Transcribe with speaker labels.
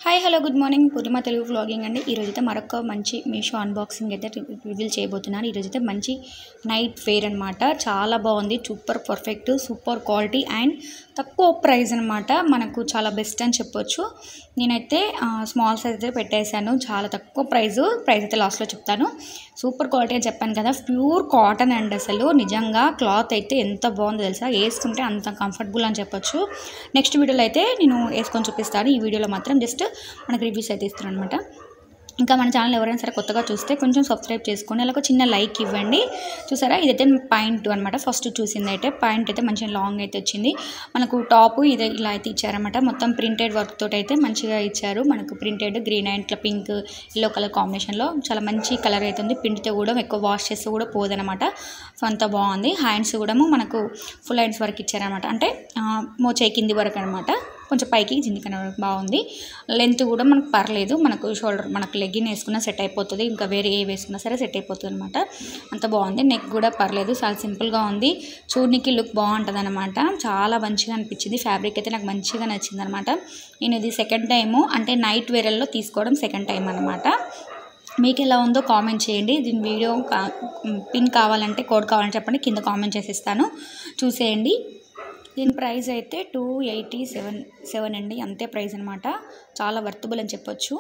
Speaker 1: Hi hello good morning పూర్ణిమ Telugu vlogging అండి. ఈరోజైతే మరొక మంచి మీషో అన్బాక్సింగ్ అయితే రివీల్ చేయబోతున్నాను. ఈరోజైతే మంచి నైట్ వేర్ అనమాట. చాలా బాగుంది, super perfect, super quality and తక్కువ ప్రైస్ అనమాట. మనకు చాలా బెస్ట్ అని చెప్పొచ్చు. నేనైతే స్మాల్ సైజ్ అయితే పెట్టేశాను, చాలా తక్కువ ప్రైస్ అయితే లాస్ట్లో చెప్తాను. సూపర్ క్వాలిటీ అని చెప్పాను కదా, ప్యూర్ కాటన్ అండ్ అసలు నిజంగా క్లాత్ అయితే ఎంత బాగుందో తెలుసా, వేసుకుంటే అంత కంఫర్టబుల్ అని చెప్పొచ్చు. నెక్స్ట్ వీడియోలో అయితే నేను వేసుకొని చూపిస్తాను. ఈ వీడియోలో మాత్రం జస్ట్ మనకు రివ్యూస్ అయితే ఇస్తున్నాను అనమాట. ఇంకా మన ఛానల్ ఎవరైనా సరే కొత్తగా చూస్తే కొంచెం సబ్స్క్రైబ్ చేసుకొని అలా ఒక చిన్న లైక్ ఇవ్వండి. చూసారా, ఇదైతే పాయింట్ అనమాట. ఫస్ట్ చూసింది అయితే పాయింట్ అయితే మంచిగా లాంగ్ అయితే వచ్చింది. మనకు టాప్ ఇదే ఇలా అయితే ఇచ్చారనమాట. మొత్తం ప్రింటెడ్ వర్క్ తోటి అయితే మంచిగా ఇచ్చారు. మనకు ప్రింటెడ్ గ్రీన్ అండ్ ఇట్లా పింక్ ఎల్లో కలర్ కాంబినేషన్లో చాలా మంచి కలర్ అయితే ఉంది. పిండితో కూడా ఎక్కువ వాష్ చేస్తే కూడా పోదనమాట. సో అంత బాగుంది. హ్యాండ్స్ కూడా మనకు ఫుల్ హ్యాండ్స్ వరకు ఇచ్చారనమాట. అంటే మోచేయి కింది వరకు అనమాట, కొంచెం పైకి కిందికి బాగుంది. లెంత్ కూడా మనకు పర్లేదు, మనకు షోల్డర్ మనకు లెగ్గిన్ వేసుకున్నా సెట్ అయిపోతుంది, ఇంకా వేరే ఏ వేసుకున్నా సరే సెట్ అయిపోతుంది అనమాట. అంత బాగుంది. నెక్ కూడా పర్లేదు, చాలా సింపుల్గా ఉంది. చూడనికి లుక్ బాగుంటుంది అనమాట. చాలా మంచిగా అనిపించింది. ఫ్యాబ్రిక్ అయితే నాకు మంచిగా నచ్చింది అనమాట. నేను ఇది సెకండ్ టైము, అంటే నైట్ వేర్లో తీసుకోవడం సెకండ్ టైం అనమాట. మీకు ఎలా ఉందో కామెంట్ చేయండి. దీని వీడియో పిన్ కావాలంటే కోడ్ కావాలంటే చెప్పండి, కింద కామెంట్ చేసిస్తాను, చూసేయండి. దీని ప్రైస్ అయితే 287 అండి, అంతే ప్రైస్ అనమాట. చాలా వర్తబుల్ అని చెప్పొచ్చు.